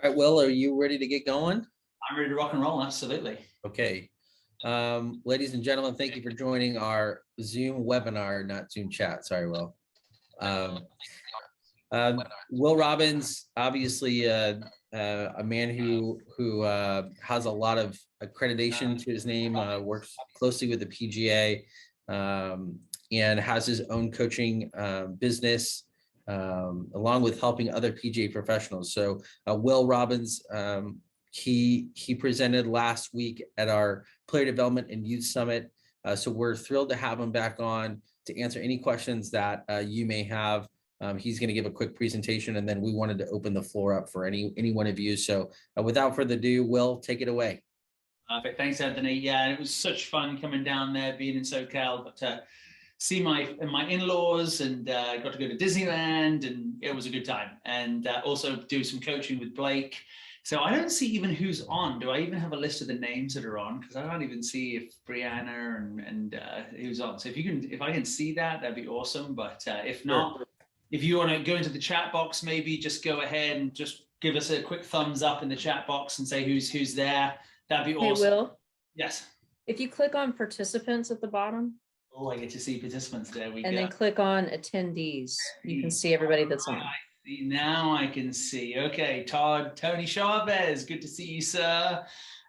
All right, Will, are you ready to get going? I'm ready to rock and roll, absolutely. Okay. Ladies and gentlemen, thank you for joining our Zoom webinar, not Zoom chat. Sorry, Will. Will Robbins, obviously a man who has a lot of accreditation to his name, works closely with the PGA, and has his own coaching business, along with helping other PGA professionals. So Will Robbins, he presented last week at our Player Development and Youth Summit. So we're thrilled to have him back on to answer any questions that you may have. He's going to give a quick presentation, and then we wanted to open the floor up for any one of you. So without further ado, Will, take it away. Perfect. Thanks, Anthony. Yeah, it was such fun coming down there, being in SoCal, got to see my in-laws and got to go to Disneyland, and it was a good time. And also do some coaching with Blake. So I don't see even who's on. Do I even have a list of the names that are on? Because I don't even see if Brianna and who's on. So if I can see that, that'd be awesome. But if not, sure. If you want to go into the chat box, maybe just go ahead and just give us a quick thumbs up in the chat box and say who's there. That'd be awesome. Hey, Will? Yes. If you click on participants at the bottom. Oh, I get to see participants. There we go. And then click on attendees. You can see everybody that's on. Now I can see. Okay, Todd, Tony Chavez, good to see you, sir.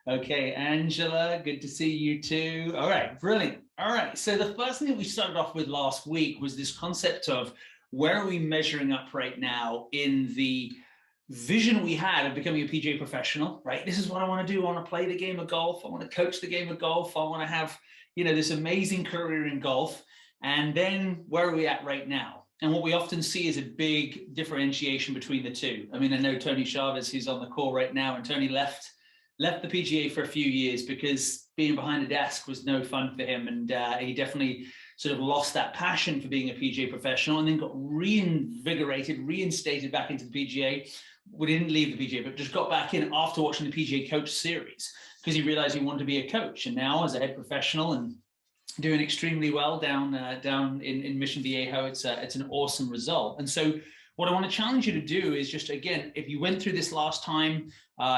Okay, Angela, good to see you too. All right, brilliant. All right, so the first thing that we started off with last week was this concept of where are we measuring up right now in the vision we had of becoming a PGA professional, right? This is what I want to do. I want to play the game of golf. I want to coach the game of golf. I want to have, this amazing career in golf. And then where are we at right now? And what we often see is a big differentiation between the two. I mean, I know Tony Chavez, who's on the call right now, and Tony left the PGA for a few years because being behind a desk was no fun for him. And he definitely sort of lost that passion for being a PGA professional, and then got reinstated back into the PGA. We didn't leave the PGA, but just got back in after watching the PGA Coach Series because he realized he wanted to be a coach. And now as a head professional and doing extremely well down in Mission Viejo, it's an awesome result. And so what I want to challenge you to do is just, again, if you went through this last time,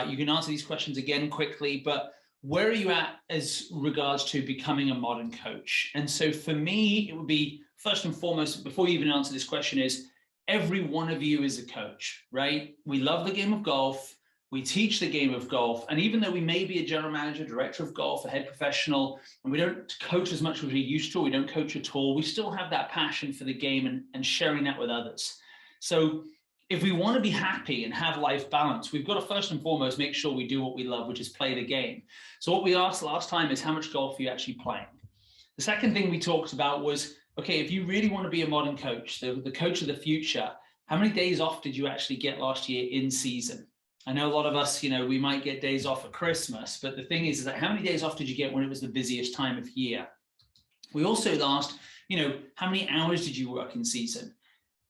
you can answer these questions again quickly, but where are you at as regards to becoming a modern coach? And so for me, it would be first and foremost, before you even answer this question, is every one of you is a coach, right? We love the game of golf. We teach the game of golf. And even though we may be a general manager, director of golf, a head professional, and we don't coach as much as we used to, we don't coach at all, we still have that passion for the game and sharing that with others. So if we want to be happy and have life balance, we've got to first and foremost make sure we do what we love, which is play the game. So what we asked last time is how much golf are you actually playing? The second thing we talked about was, okay, if you really want to be a modern coach, the coach of the future, how many days off did you actually get last year in season? I know a lot of us, we might get days off at Christmas, but the thing is that how many days off did you get when it was the busiest time of year? We also asked, how many hours did you work in season?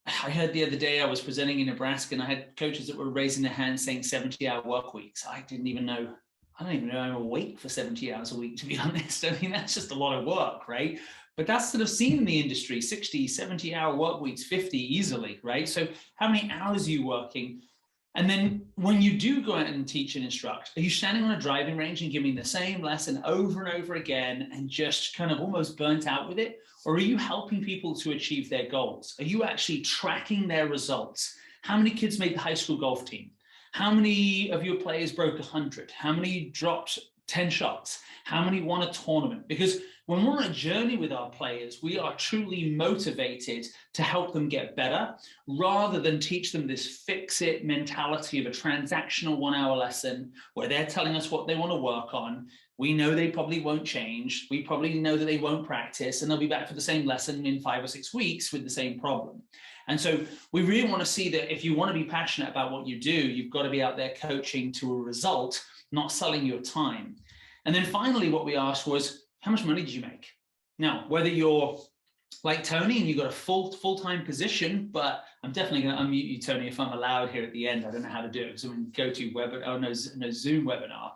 I heard the other day I was presenting in Nebraska and I had coaches that were raising their hands saying 70-hour work weeks. I don't even know I'm awake for 70 hours a week, to be honest. I mean, that's just a lot of work, right? But that's sort of seen in the industry, 60, 70-hour work weeks, 50 easily, right? So how many hours are you working? And then when you do go out and teach and instruct, are you standing on a driving range and giving the same lesson over and over again and just kind of almost burnt out with it? Or are you helping people to achieve their goals? Are you actually tracking their results? How many kids made the high school golf team? How many of your players broke 100? How many dropped 10 shots? How many won a tournament? Because when we're on a journey with our players, we are truly motivated to help them get better rather than teach them this fix-it mentality of a transactional 1-hour lesson where they're telling us what they want to work on. We know they probably won't change. We probably know that they won't practice, and they'll be back for the same lesson in 5 or 6 weeks with the same problem. And so we really want to see that if you want to be passionate about what you do, you've got to be out there coaching to a result, not selling your time. And then finally, what we asked was, how much money did you make? Now, whether you're like Tony and you've got a full-time position, but I'm definitely going to unmute you, Tony, if I'm allowed here at the end. I don't know how to do it. So we can go to no Zoom webinar.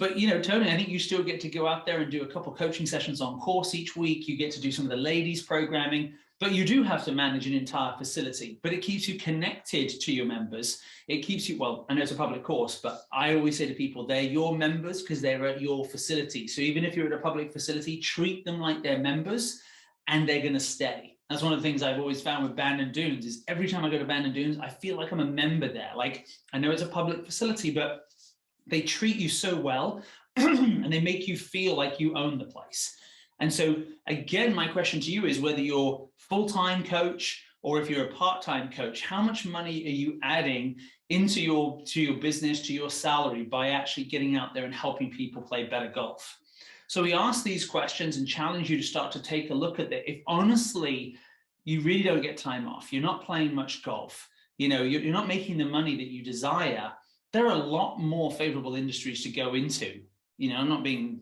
But Tony, I think you still get to go out there and do a couple coaching sessions on course each week. You get to do some of the ladies programming, But you do have to manage an entire facility, but it keeps you connected to your members. It keeps you, well, I know it's a public course, but I always say to people, they're your members because they're at your facility. So even if you're at a public facility, treat them like they're members and they're going to stay. That's one of the things I've always found with Bandon Dunes is every time I go to Bandon Dunes, I feel like I'm a member there. Like, I know it's a public facility, but they treat you so well and they make you feel like you own the place. And so again, my question to you is whether you're full-time coach or if you're a part-time coach, how much money are you adding into your business, to your salary by actually getting out there and helping people play better golf? So we ask these questions and challenge you to start to take a look at that. If honestly, you really don't get time off, you're not playing much golf, you're not making the money that you desire, there are a lot more favorable industries to go into. I'm not being,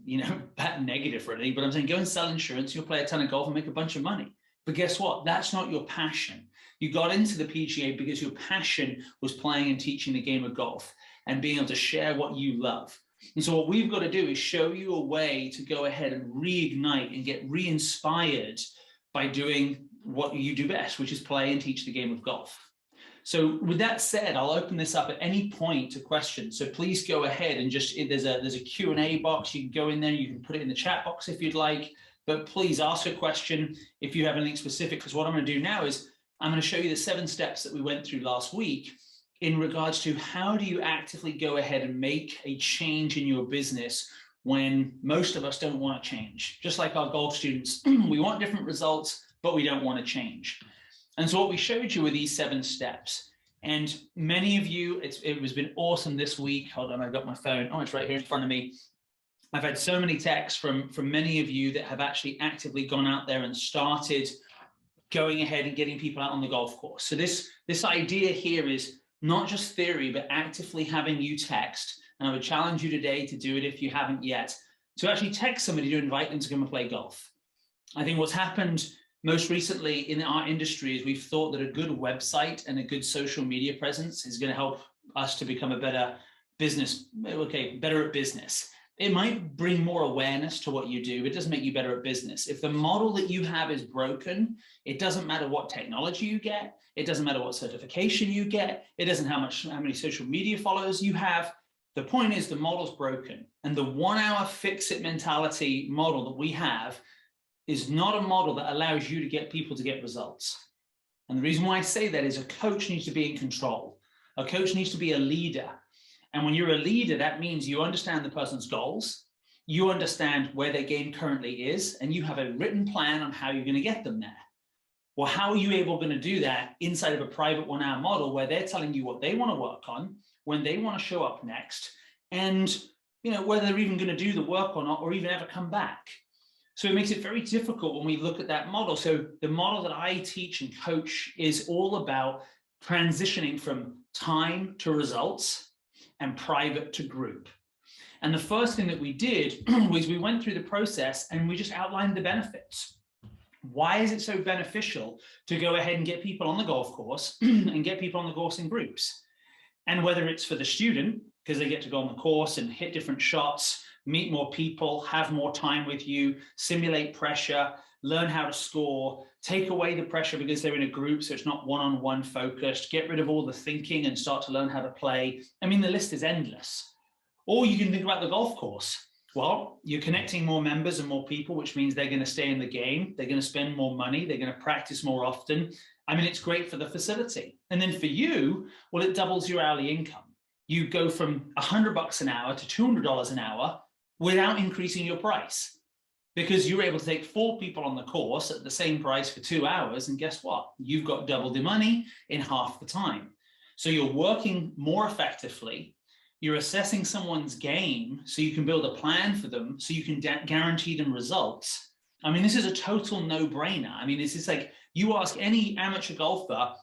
that negative or anything, but I'm saying go and sell insurance, you'll play a ton of golf and make a bunch of money. But guess what? That's not your passion. You got into the PGA because your passion was playing and teaching the game of golf and being able to share what you love. And so what we've got to do is show you a way to go ahead and reignite and get re-inspired by doing what you do best, which is play and teach the game of golf. So with that said, I'll open this up at any point to questions. So please go ahead and just, there's a Q&A box. You can go in there, you can put it in the chat box if you'd like, but please ask a question if you have anything specific, because what I'm going to do now is I'm going to show you the 7 steps that we went through last week in regards to how do you actively go ahead and make a change in your business when most of us don't want to change. Just like our golf students, we want different results, but we don't want to change. And so what we showed you were these 7 steps. And many of you, it has been awesome this week. Hold on, I've got my phone. Oh, it's right here in front of me. I've had so many texts from many of you that have actually actively gone out there and started going ahead and getting people out on the golf course. So this idea here is not just theory, but actively having you text. And I would challenge you today to do it if you haven't yet, to actually text somebody to invite them to come and play golf. I think what's happened most recently in our industry is we've thought that a good website and a good social media presence is going to help us to become a better business, better at business. It might bring more awareness to what you do. It doesn't make you better at business. If the model that you have is broken, it doesn't matter what technology you get. It doesn't matter what certification you get. It doesn't matter how many social media followers you have. The point is the model's broken. And the 1-hour fix-it mentality model that we have is not a model that allows you to get people to get results. And the reason why I say that is a coach needs to be in control. A coach needs to be a leader. And when you're a leader, that means you understand the person's goals, you understand where their game currently is, and you have a written plan on how you're going to get them there. Well, how are you going to do that inside of a private 1-hour model where they're telling you what they want to work on, when they want to show up next, and whether they're even going to do the work or not, or even ever come back? So it makes it very difficult when we look at that model. So the model that I teach and coach is all about transitioning from time to results and private to group. And the first thing that we did was we went through the process and we just outlined the benefits. Why is it so beneficial to go ahead and get people on the golf course and get people on the course in groups? And whether it's for the student, because they get to go on the course and hit different shots, meet more people, have more time with you, simulate pressure, learn how to score, take away the pressure because they're in a group, so it's not one-on-one focused, get rid of all the thinking and start to learn how to play. I mean, the list is endless. Or you can think about the golf course. Well, you're connecting more members and more people, which means they're going to stay in the game. They're going to spend more money. They're going to practice more often. I mean, it's great for the facility. And then for you, well, it doubles your hourly income. You go from $100 an hour to $200 an hour without increasing your price, because you're able to take 4 people on the course at the same price for 2 hours. And guess what? You've got double the money in half the time. So you're working more effectively. You're assessing someone's game so you can build a plan for them, so you can guarantee them results. I mean, this is a total no-brainer. I mean, it's just like you ask any amateur golfer,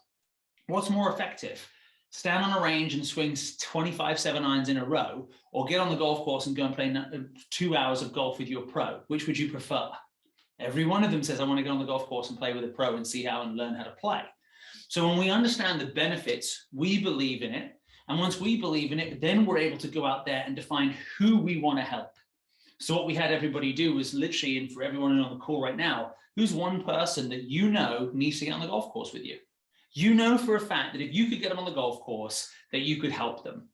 what's more effective? Stand on a range and swing 25 7-irons in a row, or get on the golf course and go and play 2 hours of golf with your pro? Which would you prefer? Every one of them says, I want to go on the golf course and play with a pro and see how and learn how to play. So when we understand the benefits, we believe in it. And once we believe in it, then we're able to go out there and define who we want to help. So what we had everybody do was literally, and for everyone on the call right now, who's one person that you know needs to get on the golf course with you? You know for a fact that if you could get them on the golf course, that you could help them.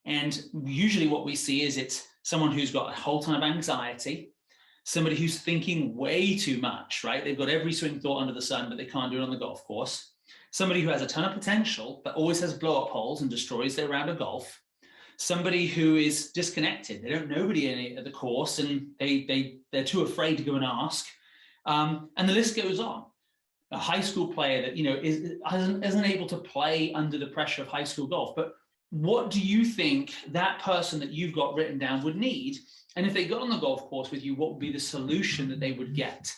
And usually what we see is it's someone who's got a whole ton of anxiety, somebody who's thinking way too much, right? They've got every swing thought under the sun, but they can't do it on the golf course. Somebody who has a ton of potential, but always has blow-up holes and destroys their round of golf. Somebody who is disconnected. They don't know nobody at the course, and they're too afraid to go and ask. And the list goes on. A high school player that isn't able to play under the pressure of high school golf. But what do you think that person that you've got written down would need? And if they got on the golf course with you, what would be the solution that they would get?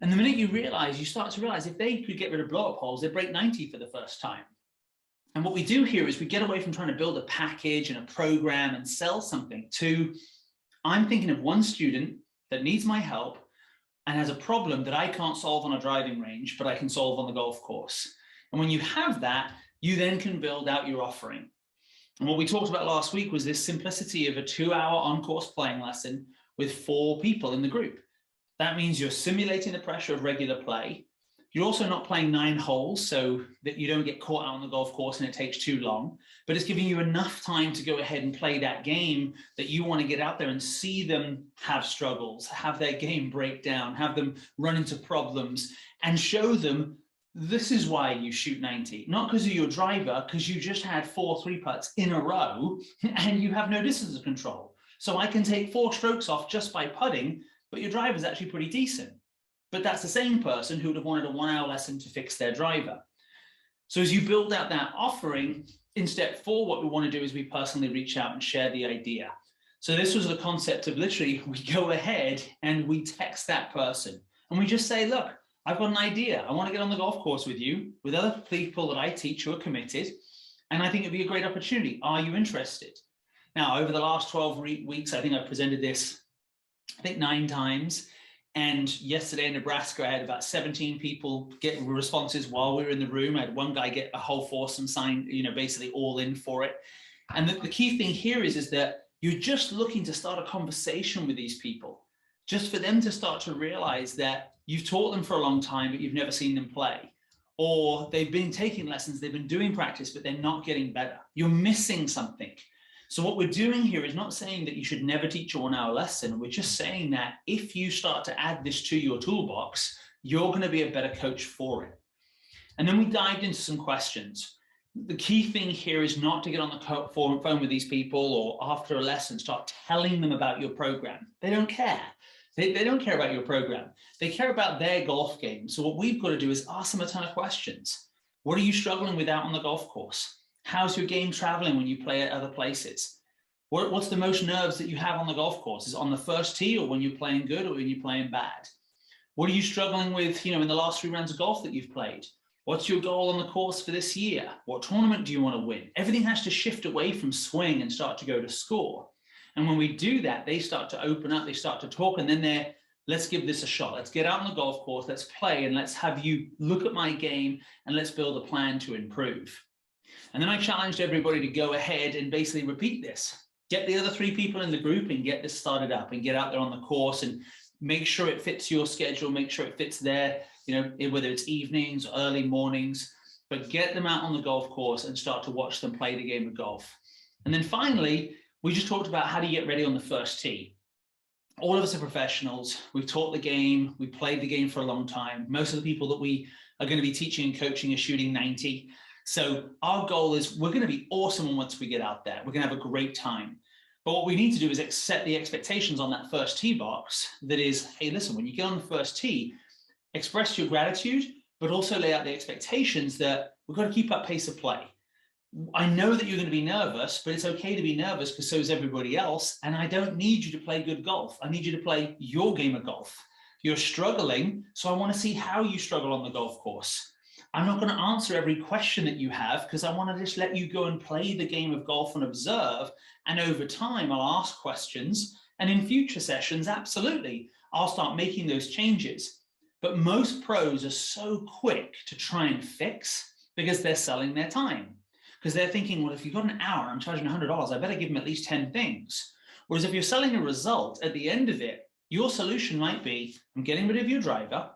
And the minute you start to realize if they could get rid of blow-up holes, they'd break 90 for the first time. And what we do here is we get away from trying to build a package and a program and sell something to, I'm thinking of one student that needs my help and has a problem that I can't solve on a driving range, but I can solve on the golf course. And when you have that, you then can build out your offering. And what we talked about last week was this simplicity of a 2-hour on-course playing lesson with 4 people in the group. That means you're simulating the pressure of regular play. You're also not playing 9 holes so that you don't get caught out on the golf course and it takes too long, but it's giving you enough time to go ahead and play that game that you want to get out there and see them have struggles, have their game break down, have them run into problems, and show them this is why you shoot 90, not because of your driver, because you just had 4 3-putts in a row and you have no distance control. So I can take 4 strokes off just by putting, but your driver is actually pretty decent. But that's the same person who would have wanted a 1-hour lesson to fix their driver. So as you build out that offering, in step 4, what we want to do is we personally reach out and share the idea. So this was the concept of literally, we go ahead and we text that person and we just say, look, I've got an idea. I want to get on the golf course with you, with other people that I teach who are committed, and I think it'd be a great opportunity. Are you interested? Now, over the last 12 weeks, I think I presented this, 9 times. And yesterday in Nebraska, I had about 17 people get responses while we were in the room. I had one guy get a whole foursome signed, basically all in for it. And the key thing here is that you're just looking to start a conversation with these people, just for them to start to realize that you've taught them for a long time, but you've never seen them play. Or they've been taking lessons, they've been doing practice, but they're not getting better. You're missing something. So what we're doing here is not saying that you should never teach a 1-hour lesson. We're just saying that if you start to add this to your toolbox, you're going to be a better coach for it. And then we dived into some questions. The key thing here is not to get on the phone with these people or after a lesson, start telling them about your program. They don't care. They don't care about your program. They care about their golf game. So what we've got to do is ask them a ton of questions. What are you struggling with out on the golf course? How's your game traveling when you play at other places? What's the most nerves that you have on the golf course? Is it on the first tee or when you're playing good or when you're playing bad? What are you struggling with, in the last 3 rounds of golf that you've played? What's your goal on the course for this year? What tournament do you want to win? Everything has to shift away from swing and start to go to score. And when we do that, they start to open up, they start to talk, and then let's give this a shot. Let's get out on the golf course, let's play, and let's have you look at my game, and let's build a plan to improve. And then I challenged everybody to go ahead and basically repeat this. Get the other 3 people in the group and get this started up and get out there on the course and make sure it fits your schedule, make sure it fits their, whether it's evenings, early mornings, but get them out on the golf course and start to watch them play the game of golf. And then finally, we just talked about how do you get ready on the first tee. All of us are professionals. We've taught the game. We've played the game for a long time. Most of the people that we are going to be teaching and coaching are shooting 90. So our goal is we're going to be awesome once we get out there. We're going to have a great time. But what we need to do is set the expectations on that first tee box that is, hey, listen, when you get on the first tee, express your gratitude, but also lay out the expectations that we've got to keep up pace of play. I know that you're going to be nervous, but it's okay to be nervous because so is everybody else. And I don't need you to play good golf. I need you to play your game of golf. You're struggling, so I want to see how you struggle on the golf course. I'm not going to answer every question that you have because I want to just let you go and play the game of golf and observe. And over time, I'll ask questions. And in future sessions, absolutely, I'll start making those changes. But most pros are so quick to try and fix because they're selling their time. Because they're thinking, well, if you've got an hour, I'm charging $100, I better give them at least 10 things. Whereas if you're selling a result, at the end of it, your solution might be, I'm getting rid of your driver.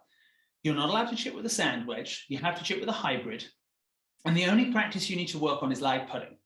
You're not allowed to chip with a sand wedge. You have to chip with a hybrid. And the only practice you need to work on is lag putting.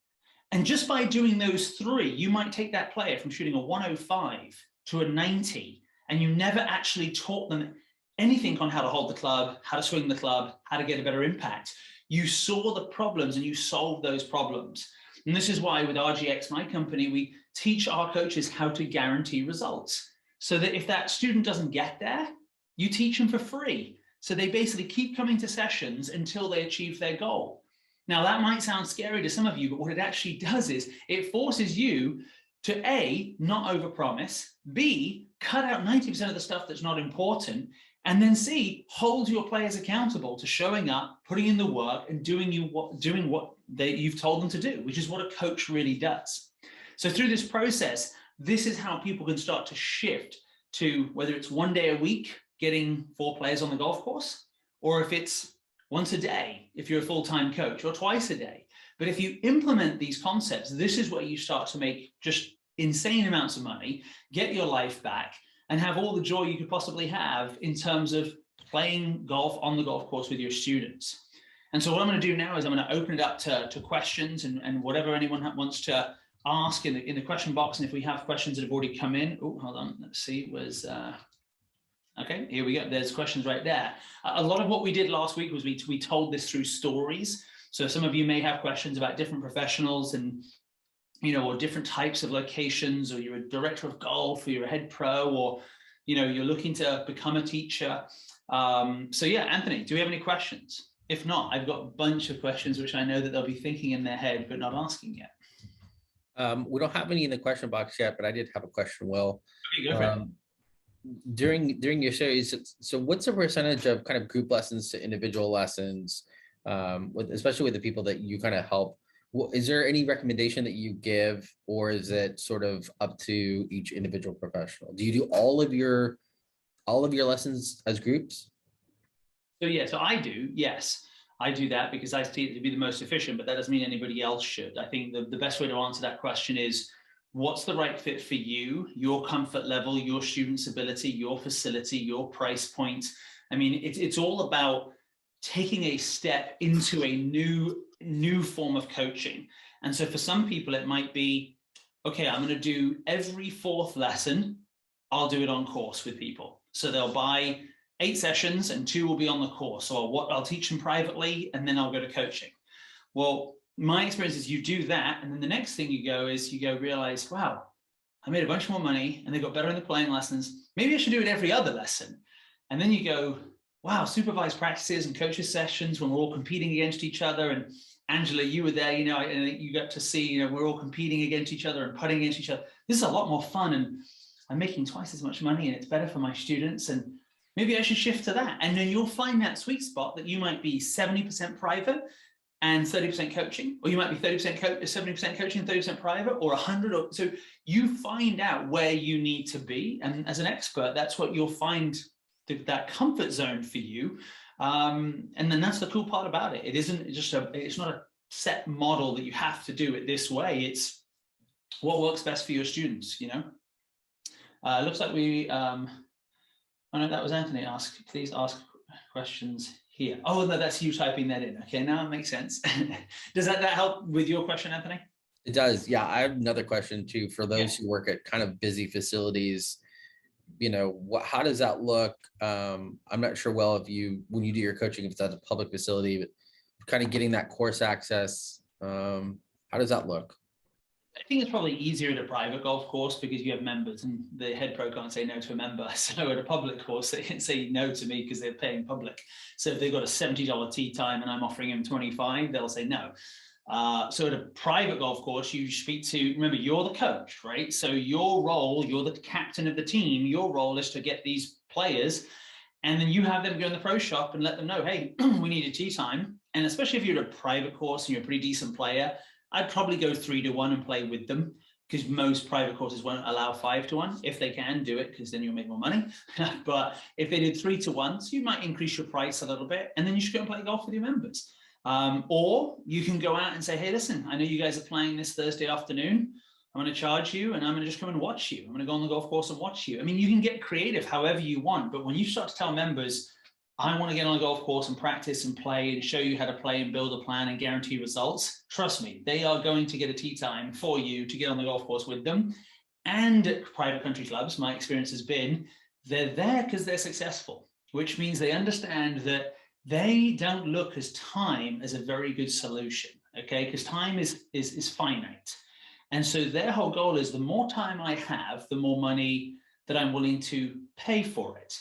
And just by doing those three, you might take that player from shooting a 105 to a 90, and you never actually taught them anything on how to hold the club, how to swing the club, how to get a better impact. You saw the problems and you solved those problems. And this is why with RGX, my company, we teach our coaches how to guarantee results. So that if that student doesn't get there, you teach them for free. So they basically keep coming to sessions until they achieve their goal. Now that might sound scary to some of you, but what it actually does is it forces you to A, not overpromise, B, cut out 90% of the stuff that's not important, and then C, hold your players accountable to showing up, putting in the work, and doing what you've told them to do, which is what a coach really does. So through this process, this is how people can start to shift to whether it's one day a week, getting 4 players on the golf course, or if it's once a day, if you're a full-time coach, or twice a day. But if you implement these concepts, this is where you start to make just insane amounts of money, get your life back, and have all the joy you could possibly have in terms of playing golf on the golf course with your students. And so what I'm going to do now is I'm going to open it up to questions and whatever anyone wants to ask in the question box. And if we have questions that have already come in, oh, hold on, let's see, okay, here we go. There's questions right there. A lot of what we did last week was we told this through stories. So some of you may have questions about different professionals and, you know, or different types of locations, or you're a director of golf, or you're a head pro, or, you know, you're looking to become a teacher. So yeah, Anthony, do we have any questions? If not, I've got a bunch of questions which I know that they'll be thinking in their head, but not asking yet. We don't have any in the question box yet, but I did have a question, Will. Okay, go for it. During your series, so what's the percentage of kind of group lessons to individual lessons, especially with the people that you kind of help? Is there any recommendation that you give, or is it sort of up to each individual professional? Do you do all of your lessons as groups? So yeah, so I do, yes. I do that because I see it to be the most efficient, but that doesn't mean anybody else should. I think the best way to answer that question is, what's the right fit for you, your comfort level, your student's ability, your facility, your price point? I mean, it's all about taking a step into a new form of coaching. And so for some people, it might be, okay, I'm going to do every 4th lesson, I'll do it on course with people. So they'll buy 8 sessions and 2 will be on the course. So I'll teach them privately and then I'll go to coaching. Well, my experience is you do that, and then the next thing you go realize, wow, I made a bunch more money and they got better in the playing lessons. Maybe I should do it every other lesson. And then you go, wow, supervised practices and coaches sessions when we're all competing against each other. And Angela, you were there, you know, and you got to see, you know, we're all competing against each other and putting against each other. This is a lot more fun, and I'm making twice as much money, and it's better for my students. And maybe I should shift to that. And then you'll find that sweet spot that you might be 70% private and 30% coaching, or you might be 70% coaching, 30% private, or 100. So you find out where you need to be. And as an expert, that's what you'll find, that comfort zone for you. And then that's the cool part about it. It isn't just it's not a set model that you have to do it this way. It's what works best for your students, you know? Looks like oh no, that was Anthony. Please ask questions here. Oh, no, that's you typing that in. Okay, now it makes sense. Does that help with your question, Anthony? It does. Yeah, I have another question too. For those who work at kind of busy facilities, you know, how does that look? I'm not sure, well, when you do your coaching, if it's at a public facility, but kind of getting that course access, how does that look? I think it's probably easier at a private golf course because you have members, and the head pro can't say no to a member. So at a public course, they can say no to me because they're paying public. So if they've got a $70 tee time and I'm offering them 25, they'll say no. So at a private golf course, you speak to, remember, you're the coach, right? So your role, you're the captain of the team. Your role is to get these players, and then you have them go in the pro shop and let them know, hey, we need a tee time. And especially if you're at a private course and you're a pretty decent player, I'd probably go 3-to-1 and play with them, because most private courses won't allow 5-to-1. If they can, do it, because then you'll make more money. But if they did 3-to-1, so you might increase your price a little bit, and then you should go and play golf with your members. Or you can go out and say, hey, listen, I know you guys are playing this Thursday afternoon. I'm going to charge you and I'm going to just come and watch you. I'm going to go on the golf course and watch you. I mean, you can get creative however you want, but when you start to tell members, I want to get on a golf course and practice and play and show you how to play and build a plan and guarantee results, trust me, they are going to get a tee time for you to get on the golf course with them. And private country clubs, my experience has been, they're there because they're successful, which means they understand that they don't look as time as a very good solution, okay? Because time is finite. And so their whole goal is the more time I have, the more money that I'm willing to pay for it.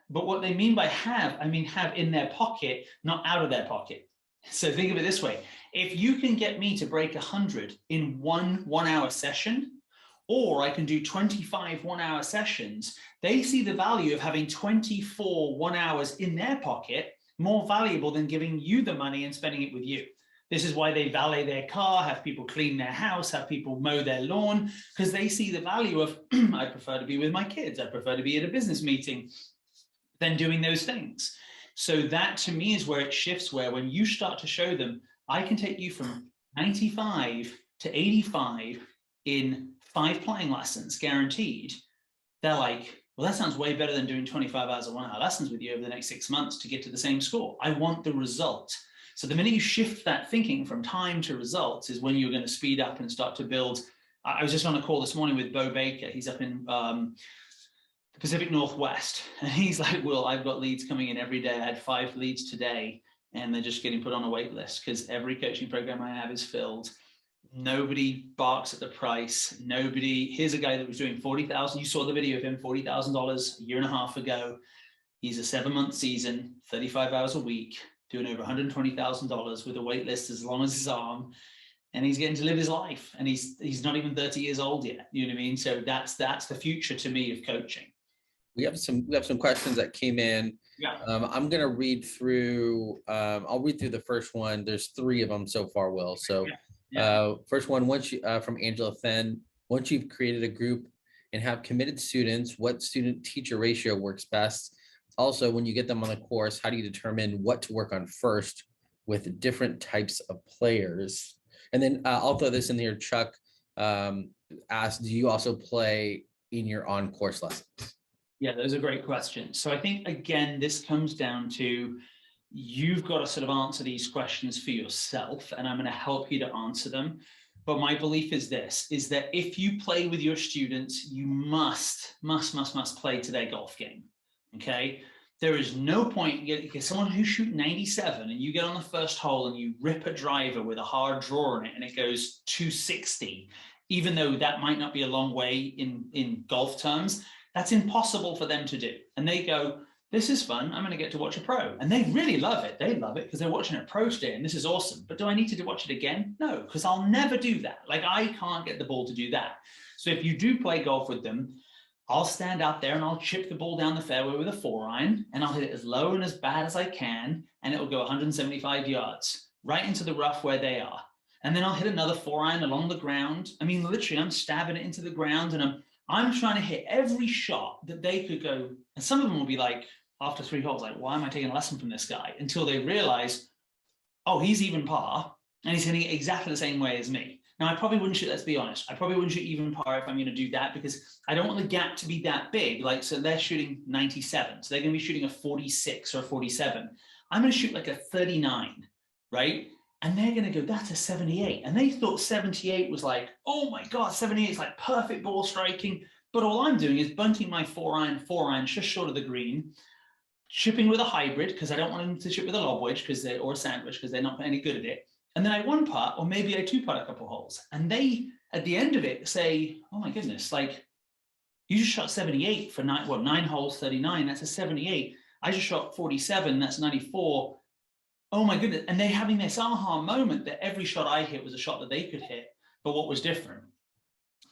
But what they mean by have, I mean have in their pocket, not out of their pocket. So think of it this way. If you can get me to break 100 in one 1 hour session, or I can do 25 1-hour sessions, they see the value of having 24 1 hours in their pocket more valuable than giving you the money and spending it with you. This is why they valet their car, have people clean their house, have people mow their lawn, because they see the value of, I prefer to be with my kids, I prefer to be at a business meeting than doing those things. So that to me is where it shifts, where when you start to show them, I can take you from 95 to 85 in 5 playing lessons guaranteed, they're like, well, that sounds way better than doing 25 hours of 1 hour lessons with you over the next 6 months to get to the same score. I want the result. So the minute you shift that thinking from time to results is when you're going to speed up and start to build. I was just on a call this morning with Bo Baker. He's up in the Pacific Northwest. And he's like, Will, I've got leads coming in every day. I had 5 leads today and they're just getting put on a wait list because every coaching program I have is filled. Nobody barks at the price. Nobody. Here's a guy that was doing $40,000. You saw the video of him, $40,000 a year and a half ago. He's a 7-month season, 35 hours a week, doing over $120,000 with a wait list as long as his arm. And he's getting to live his life. And he's not even 30 years old yet. You know what I mean? So that's the future to me of coaching. We have some questions that came in. Yeah. I'm going to read through, I'll read through the first one. There's 3 of them so far, Will. So first one, from Angela Fenn, once you've created a group and have committed students, what student teacher ratio works best? Also, when you get them on the course, how do you determine what to work on first with different types of players? And then I'll throw this in here. Chuck asked, do you also play in your on-course lessons? Yeah, those are great questions. So I think, again, this comes down to you've got to sort of answer these questions for yourself, and I'm going to help you to answer them. But my belief is this, is that if you play with your students, you must play to their golf game, okay? There is no point in getting someone who shoots 97 and you get on the first hole and you rip a driver with a hard draw in it and it goes 260, even though that might not be a long way in golf terms. That's impossible for them to do. And they go, this is fun. I'm going to get to watch a pro. And they really love it. They love it because they're watching a pro today and this is awesome. But do I need to watch it again? No, because I'll never do that. Like I can't get the ball to do that. So if you do play golf with them, I'll stand out there and I'll chip the ball down the fairway with a 4-iron and I'll hit it as low and as bad as I can. And it'll go 175 yards right into the rough where they are. And then I'll hit another 4-iron along the ground. I mean, literally I'm stabbing it into the ground and I'm trying to hit every shot that they could go. And some of them will be like, after 3 holes, like, why am I taking a lesson from this guy? Until they realize, oh, he's even par and he's hitting it exactly the same way as me. Now, I probably wouldn't shoot, let's be honest. I probably wouldn't shoot even par if I'm going to do that because I don't want the gap to be that big. Like, so they're shooting 97. So they're going to be shooting a 46 or a 47. I'm going to shoot like a 39, right? And they're going to go, that's a 78. And they thought 78 was like, oh my God, 78 is like perfect ball striking. But all I'm doing is bunting my 4-iron just short of the green, chipping with a hybrid because I don't want them to chip with a lob wedge or a sandwich because they're not any good at it. And then I 1-putt or maybe I 2-putt a couple holes. And they, at the end of it, say, oh my goodness, like you just shot 78 for 9 holes, 39. That's a 78. I just shot 47. That's 94. Oh my goodness. And they're having this aha moment that every shot I hit was a shot that they could hit. But what was different?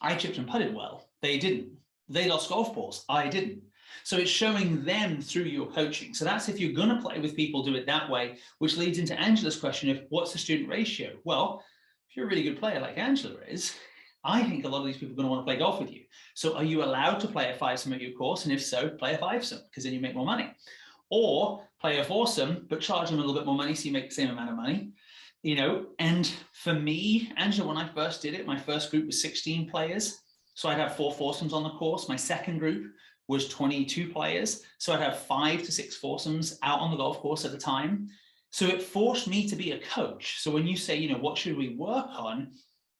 I chipped and putted well. They didn't. They lost golf balls. I didn't. So it's showing them through your coaching. So that's if you're going to play with people, do it that way, which leads into Angela's question of what's the student ratio? Well, if you're a really good player like Angela is, I think a lot of these people are going to want to play golf with you. So are you allowed to play a Fivesome at your course? And if so, play a Fivesome because then you make more money. Or play a foursome, but charge them a little bit more money so you make the same amount of money. you know, and for me, Angela, when I first did it, my first group was 16 players. So I'd have 4 foursomes on the course. My second group was 22 players. So I'd have 5 to 6 foursomes out on the golf course at a time. So it forced me to be a coach. So when you say, you know, what should we work on?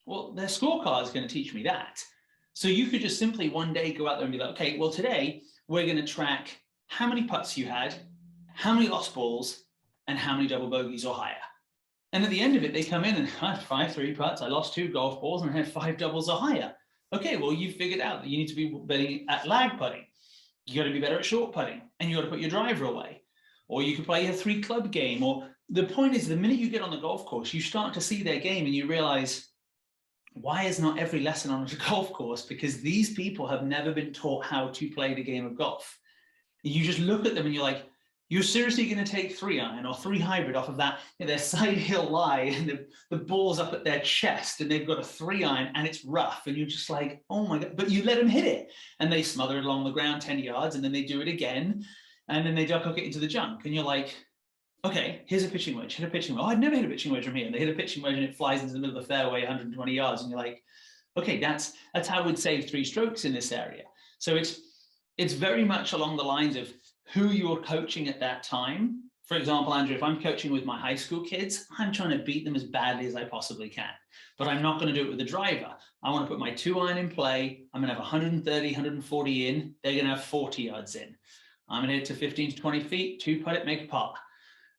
Well, their scorecard is going to teach me that. So you could just simply one day go out there and be like, okay, well, today we're going to track how many putts you had, how many lost balls, and how many double bogeys or higher. And at the end of it, they come in and I had 5 3 putts, I lost 2 golf balls, and I had 5 doubles or higher. Okay, well, you figured out that you need to be better at lag putting. You got to be better at short putting, and you got to put your driver away. Or you could play a 3 club game. Or the point is, the minute you get on the golf course, you start to see their game and you realize, why is not every lesson on a golf course? Because these people have never been taught how to play the game of golf. You just look at them and you're like, you're seriously going to take 3-iron or 3 hybrid off of that, you know, their side hill lie, and the ball's up at their chest, and they've got a 3-iron and it's rough, and you're just like, oh my God, but you let them hit it, and they smother it along the ground 10 yards, and then they do it again, and then they duck hook it into the junk, and you're like, okay, here's a pitching wedge, hit a pitching wedge. Oh, I've never hit a pitching wedge from here. And they hit a pitching wedge and it flies into the middle of the fairway 120 yards, and you're like, okay, that's how we'd save 3 strokes in this area. So it's very much along the lines of who you're coaching at that time. For example, Andrew, if I'm coaching with my high school kids, I'm trying to beat them as badly as I possibly can, but I'm not going to do it with the driver. I want to put my 2-iron in play. I'm going to have 130, 140 in. They're going to have 40 yards in. I'm going to hit to 15 to 20 feet, 2 putt it, make a par.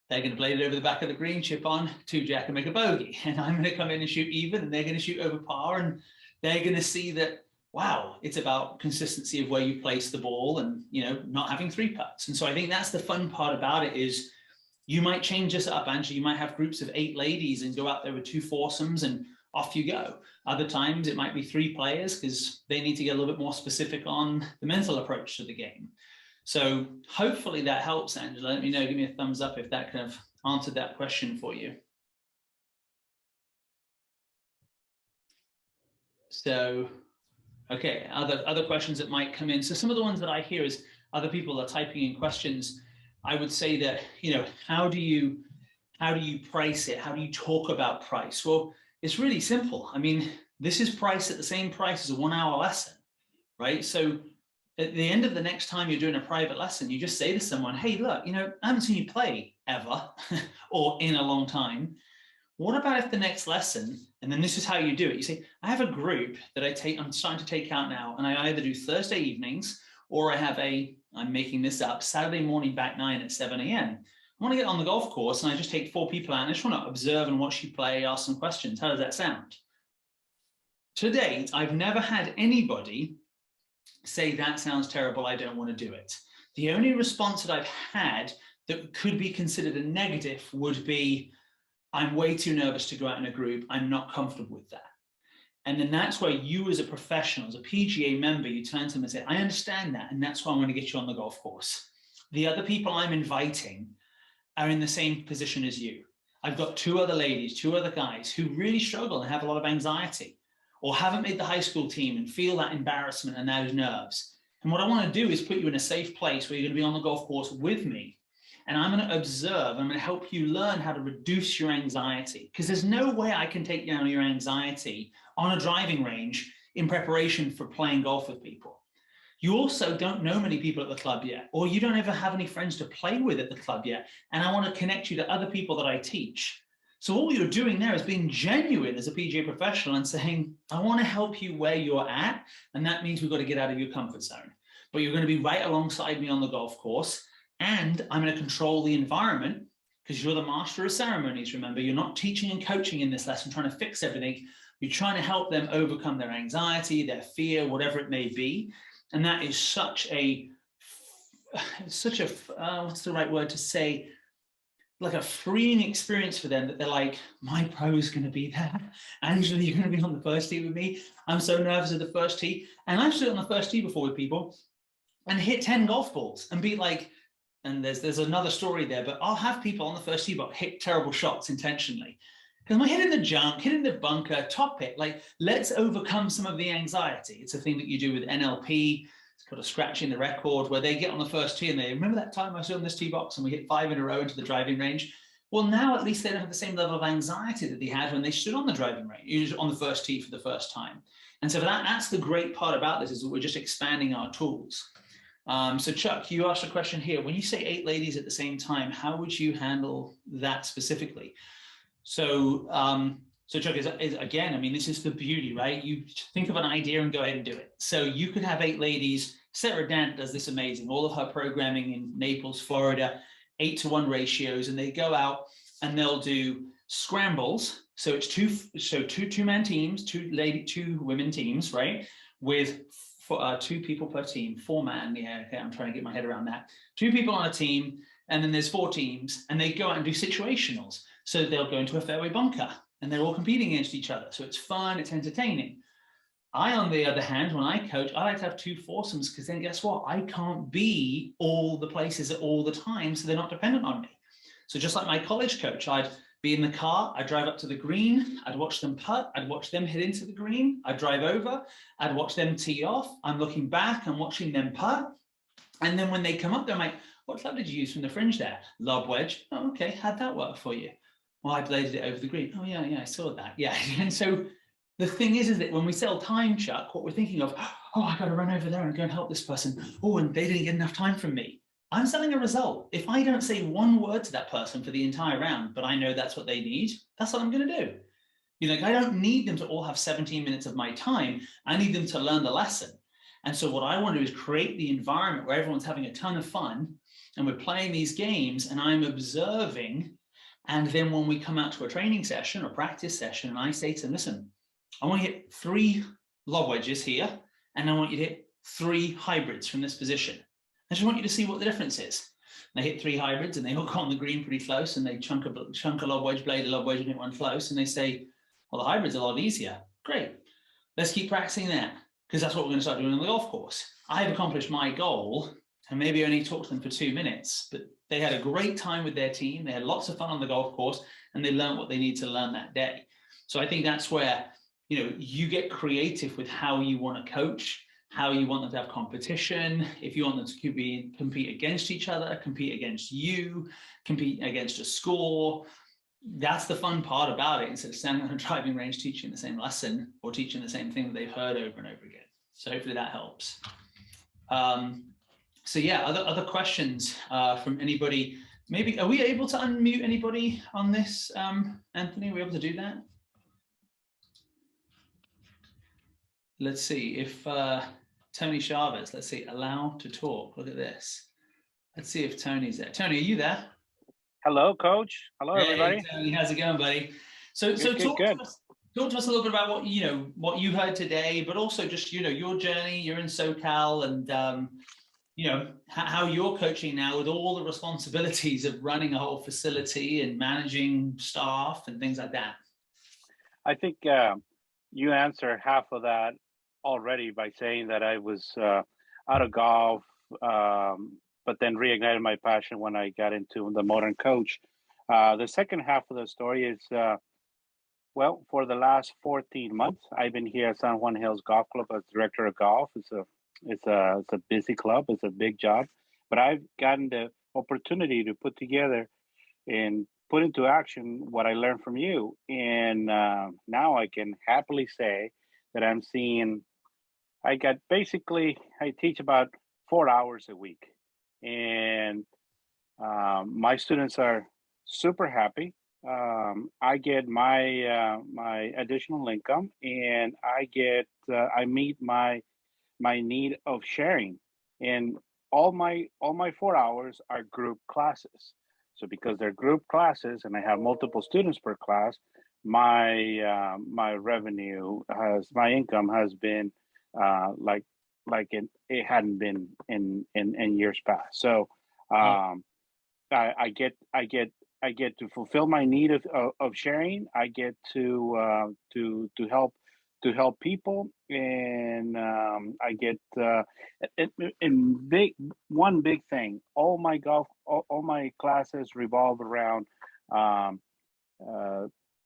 They're going to blade it over the back of the green, chip on, 2 jack and make a bogey. And I'm going to come in and shoot even, and they're going to shoot over par, and they're going to see that, wow, it's about consistency of where you place the ball and, you know, not having 3 putts. And so I think that's the fun part about it is you might change this up, Angela. You might have groups of 8 ladies and go out there with 2 foursomes and off you go. Other times it might be 3 players because they need to get a little bit more specific on the mental approach to the game. So hopefully that helps, Angela. Let me know, give me a thumbs up if that kind of answered that question for you. So, okay, other questions that might come in. So some of the ones that I hear is other people are typing in questions. I would say that, you know, how do you price it? How do you talk about price? Well, it's really simple. I mean, this is priced at the same price as a 1-hour lesson, right? So at the end of the next time you're doing a private lesson, you just say to someone, hey, look, you know, I haven't seen you play ever or in a long time. What about if the next lesson, and then this is how you do it. You say, I have a group that I'm starting to take out now, and I either do Thursday evenings or I have I'm making this up, Saturday morning back 9 at 7 a.m. I want to get on the golf course and I just take 4 people out and I just want to observe and watch you play, ask some questions. How does that sound? To date, I've never had anybody say that sounds terrible, I don't want to do it. The only response that I've had that could be considered a negative would be, I'm way too nervous to go out in a group, I'm not comfortable with that. And then that's where you as a professional, as a PGA member, you turn to them and say, I understand that, and that's why I'm going to get you on the golf course. The other people I'm inviting are in the same position as you. I've got 2 other ladies, 2 other guys who really struggle and have a lot of anxiety, or haven't made the high school team and feel that embarrassment and those nerves. And what I want to do is put you in a safe place where you're going to be on the golf course with me. And I'm going to observe, I'm going to help you learn how to reduce your anxiety, because there's no way I can take down your anxiety on a driving range in preparation for playing golf with people. You also don't know many people at the club yet, or you don't ever have any friends to play with at the club yet. And I want to connect you to other people that I teach. So all you're doing there is being genuine as a PGA professional and saying, I want to help you where you're at. And that means we've got to get out of your comfort zone. But you're going to be right alongside me on the golf course. And I'm going to control the environment because you're the master of ceremonies. Remember, you're not teaching and coaching in this lesson, trying to fix everything. You're trying to help them overcome their anxiety, their fear, whatever it may be. And that is such a what's the right word to say? Like a freeing experience for them, that they're like, my pro is going to be there. Angela, you're going to be on the first tee with me. I'm so nervous at the first tee. And I've stood on the first tee before with people and hit 10 golf balls and be like, and there's another story there, but I'll have people on the first tee but hit terrible shots intentionally. Because I'm hitting the junk, hitting the bunker, top it. Like, let's overcome some of the anxiety. It's a thing that you do with NLP. It's called a scratching the record, where they get on the first tee and they remember that time I stood on this tee box and we hit 5 in a row into the driving range. Well, now at least they don't have the same level of anxiety that they had when they stood on the driving range, on the first tee for the first time. And so that's the great part about this, is that we're just expanding our tools. So Chuck, you asked a question here. When you say 8 ladies at the same time, how would you handle that specifically? So, so Chuck, is again, I mean, this is the beauty, right? You think of an idea and go ahead and do it. So you could have 8 ladies. Sarah Dant does this amazing. All of her programming in Naples, Florida, 8-to-1 ratios, and they go out and they'll do scrambles. So it's two-man teams, two women teams, right? With 2 people per team, 4-man. Yeah, okay, I'm trying to get my head around that. 2 people on a team, and then there's 4 teams, and they go out and do situationals. So they'll go into a fairway bunker, and they're all competing against each other. So it's fun, it's entertaining. I, on the other hand, when I coach, I like to have 2 foursomes, because then guess what? I can't be all the places at all the time, so they're not dependent on me. So just like my college coach, I'd be in the car, I'd drive up to the green, I'd watch them putt, I'd watch them hit into the green, I'd drive over, I'd watch them tee off, I'm looking back, I'm watching them putt. And then when they come up, they're like, what club did you use from the fringe there? Lob wedge. Oh, okay, how'd that work for you? Well, I bladed it over the green. Oh yeah, I saw that. Yeah, and so the thing is that when we sell time, Chuck, what we're thinking of, oh, I got to run over there and go and help this person. Oh, and they didn't get enough time from me. I'm selling a result. If I don't say one word to that person for the entire round, but I know that's what they need, that's what I'm going to do. You know, like, I don't need them to all have 17 minutes of my time. I need them to learn the lesson. And so what I want to do is create the environment where everyone's having a ton of fun and we're playing these games and I'm observing. And then when we come out to a training session or practice session, and I say to them, listen, I want to hit 3 lob wedges here, and I want you to hit 3 hybrids from this position. I just want you to see what the difference is. And they hit 3 hybrids, and they hook on the green pretty close, and they chunk a lob wedge, blade a lob wedge, and hit one close, and they say, well, the hybrid's a lot easier. Great. Let's keep practicing that, because that's what we're going to start doing on the golf course. I've accomplished my goal, and maybe only talked to them for 2 minutes, but they had a great time with their team. They had lots of fun on the golf course, and they learned what they need to learn that day. So I think that's where, you know, you get creative with how you want to coach, how you want them to have competition. If you want them to compete against each other, compete against you, compete against a score. That's the fun part about it, instead of standing on a driving range teaching the same lesson or teaching the same thing that they've heard over and over again. So hopefully that helps. So yeah, other questions from anybody? Maybe, are we able to unmute anybody on this, Anthony? Are we able to do that? Let's see if Tony Chavez, let's see, allow to talk. Look at this. Let's see if Tony's there. Tony, are you there? Hello, Coach. Hello, everybody. Hey, Tony, how's it going, buddy? So talk to us a little bit about what you heard today, but also just, your journey. You're in SoCal, and how you're coaching now with all the responsibilities of running a whole facility and managing staff and things like that. I think you answered half of that already by saying that I was out of golf, but then reignited my passion when I got into the modern coach. The second half of the story is, well, for the last 14 months, I've been here at San Juan Hills Golf Club as director of golf. It's a busy club. It's a big job, but I've gotten the opportunity to put together and put into action what I learned from you. And now I can happily say that I'm seeing, I teach about 4 hours a week. And my students are super happy. I get my additional income, and I meet my need of sharing. And all my 4 hours are group classes. So because they're group classes and I have multiple students per class, my income has been like it hadn't been in years past. So I get to fulfill my need of sharing. I get to help people, and I get one big thing. All my classes revolve around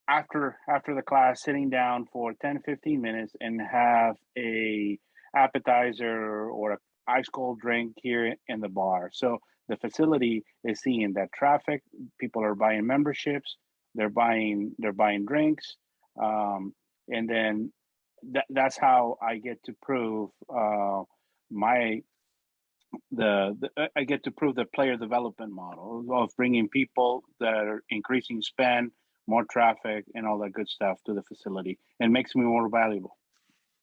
after the class, sitting down for 10-15 minutes and have a appetizer or an ice cold drink here in the bar. So the facility is seeing that traffic. People are buying memberships. They're buying drinks, and then that's how I get to prove my I get to prove the player development model of bringing people that are increasing spend, more traffic, and all that good stuff to the facility, and makes me more valuable.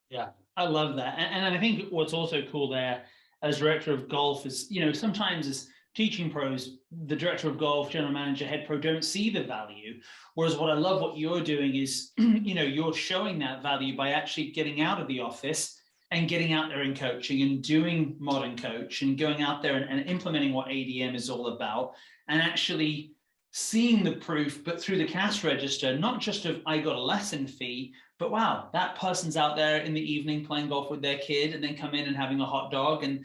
Yeah, I love that. And I think what's also cool there as director of golf is, sometimes as teaching pros, the director of golf, general manager, head pro don't see the value. Whereas what I love what you're doing is, you're showing that value by actually getting out of the office and getting out there and coaching and doing modern coach and going out there and implementing what ADM is all about and actually seeing the proof, but through the cash register, not just of I got a lesson fee, but wow, that person's out there in the evening playing golf with their kid and then come in and having a hot dog and,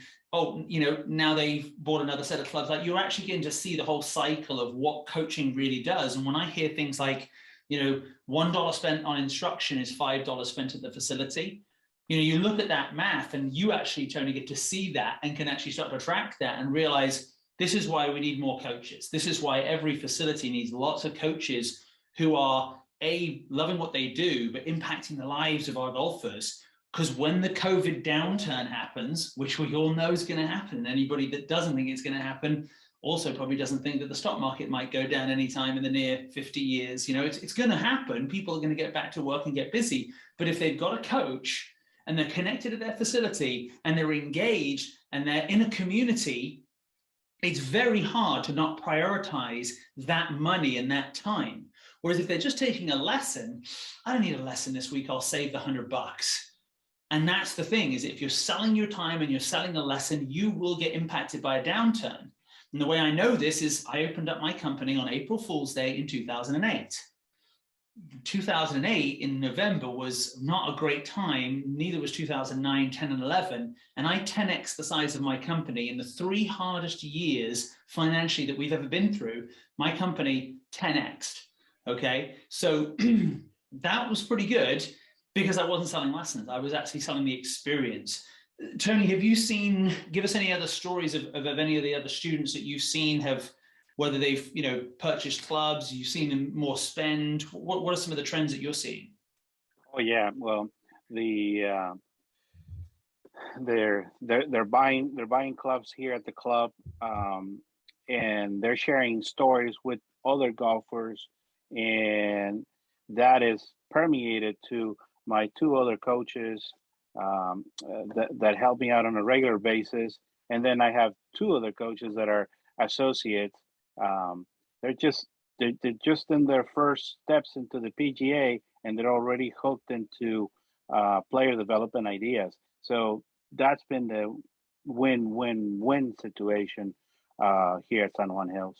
now they've bought another set of clubs. Like you're actually getting to see the whole cycle of what coaching really does. And when I hear things like, $1 spent on instruction is $5 spent at the facility, you look at that math and you actually, Tony, get to see that and can actually start to track that and realize this is why we need more coaches. This is why every facility needs lots of coaches who are loving what they do, but impacting the lives of our golfers. Because when the COVID downturn happens, which we all know is going to happen, anybody that doesn't think it's going to happen also probably doesn't think that the stock market might go down anytime in the near 50 years. It's going to happen. People are going to get back to work and get busy. But if they've got a coach and they're connected to their facility and they're engaged and they're in a community, it's very hard to not prioritize that money and that time. Whereas if they're just taking a lesson, I don't need a lesson this week, I'll save the $100. And that's the thing, is if you're selling your time and you're selling a lesson, you will get impacted by a downturn. And the way I know this is I opened up my company on April Fool's Day in 2008. 2008 in November was not a great time. Neither was 2009, 10, and 11. And I 10x the size of my company in the 3 hardest years financially that we've ever been through. My company 10x'd. Okay, so that was pretty good because I wasn't selling lessons. I was actually selling the experience. Tony, have you give us any other stories of any of the other students that you've seen whether they've, purchased clubs, you've seen them more spend? What are some of the trends that you're seeing? Oh yeah, well, they're buying clubs here at the club, and they're sharing stories with other golfers, and that is permeated to my 2 other coaches that help me out on a regular basis, and then I have 2 other coaches that are associates. They're just in their first steps into the PGA, and they're already hooked into player development ideas. So that's been the win-win-win situation here at San Juan Hills.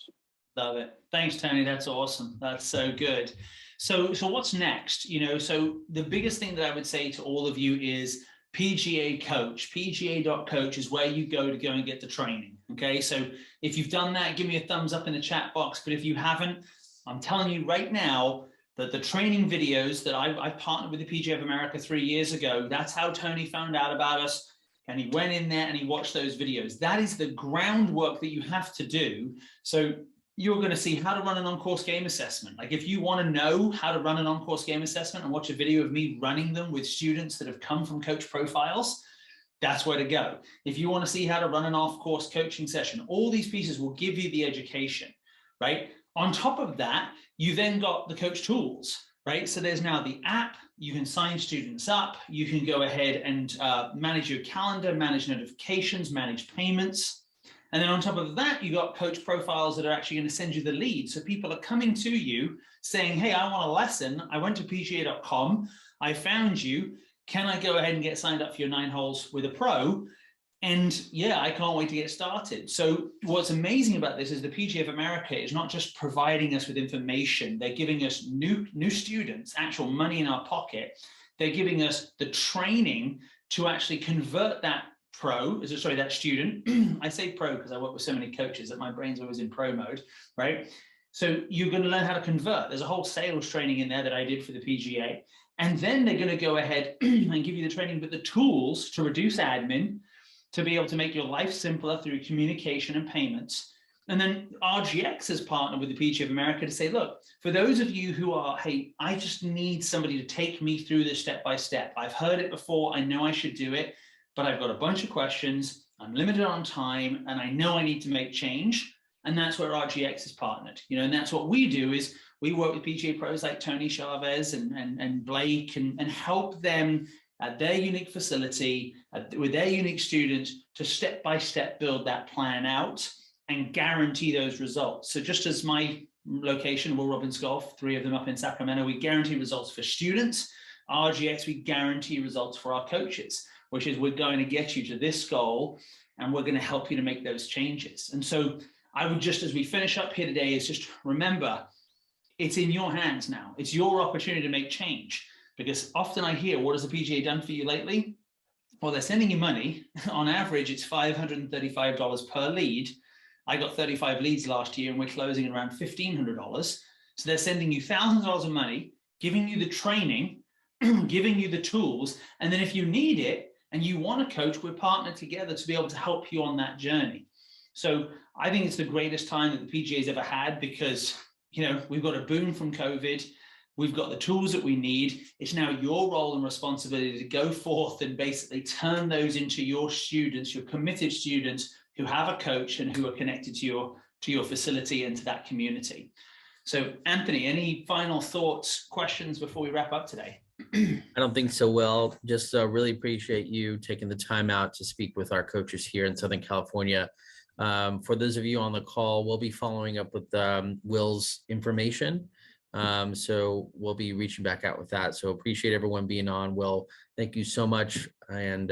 Love it. Thanks, Tony. That's awesome. That's so good. So what's next? So the biggest thing that I would say to all of you is PGA Coach. PGA.coach is where you go and get the training. Okay, so if you've done that, give me a thumbs up in the chat box. But if you haven't, I'm telling you right now that the training videos that I partnered with the PGA of America 3 years ago, that's how Tony found out about us. And he went in there and he watched those videos. That is the groundwork that you have to do. So you're going to see how to run an on-course game assessment. Like if you want to know how to run an on-course game assessment and watch a video of me running them with students that have come from coach profiles, that's where to go. If you want to see how to run an off-course coaching session, all these pieces will give you the education, right? On top of that, you then got the coach tools, right? So there's now the app. You can sign students up. You can go ahead and manage your calendar, manage notifications, manage payments. And then on top of that, you got coach profiles that are actually going to send you the lead. So people are coming to you saying, hey, I want a lesson. I went to PGA.com. I found you. Can I go ahead and get signed up for your 9 holes with a pro? And yeah, I can't wait to get started. So what's amazing about this is the PGA of America is not just providing us with information. They're giving us new students, actual money in our pocket. They're giving us the training to actually convert that that student. I say pro because I work with so many coaches that my brain's always in pro mode, right? So you're going to learn how to convert. There's a whole sales training in there that I did for the PGA. And then they're going to go ahead and give you the training, but the tools to reduce admin, to be able to make your life simpler through communication and payments. And then RGX has partnered with the PGA of America to say, look, for those of you who are, hey, I just need somebody to take me through this step by step. I've heard it before. I know I should do it, but I've got a bunch of questions. I'm limited on time, and I know I need to make change. And that's where RGX is partnered. And that's what we do is we work with PGA pros like Tony Chavez and Blake and help them at their unique facility with their unique students to step by step build that plan out and guarantee those results. So just as my location, Will Robbins Golf, 3 of them up in Sacramento, we guarantee results for students. RGX, we guarantee results for our coaches, which is we're going to get you to this goal and we're going to help you to make those changes. And so I would just, as we finish up here today, is just remember, it's in your hands now. It's your opportunity to make change, because often I hear, what has the PGA done for you lately? Well, they're sending you money. On average, it's $535 per lead. I got 35 leads last year and we're closing around $1,500. So they're sending you thousands of dollars of money, giving you the training, giving you the tools. And then if you need it and you want a coach, we're partnered together to be able to help you on that journey. So I think it's the greatest time that the PGA's ever had, because, we've got a boon from COVID. We've got the tools that we need. It's now your role and responsibility to go forth and basically turn those into your students, your committed students who have a coach and who are connected to your facility and to that community. So Anthony, any final thoughts, questions before we wrap up today? I don't think so, Will. Just really appreciate you taking the time out to speak with our coaches here in Southern California. For those of you on the call, we'll be following up with Will's information. So we'll be reaching back out with that. So appreciate everyone being on. Will, thank you so much. And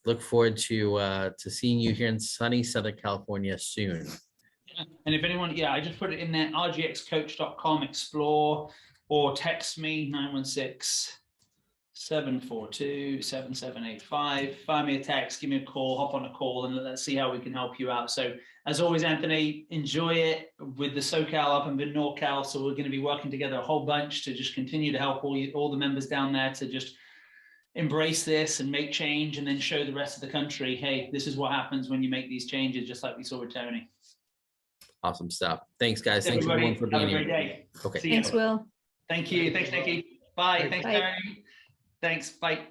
look forward to seeing you here in sunny Southern California soon. And if anyone, I just put it in there, rgxcoach.com, explore, or text me 916-742-7785. Find me a text, give me a call, hop on a call, and let's see how we can help you out. So as always, Anthony, enjoy it with the SoCal up and the NorCal. So we're going to be working together a whole bunch to just continue to help all the members down there to just embrace this and make change, and then show the rest of the country, hey, this is what happens when you make these changes, just like we saw with Tony. Awesome stuff. Thanks, guys. Thanks everyone for being here. Have a great day. Okay. Thanks, Will. Thank you. Thanks, Nikki. Bye. Thanks, Bye. Tony. Thanks. Bye.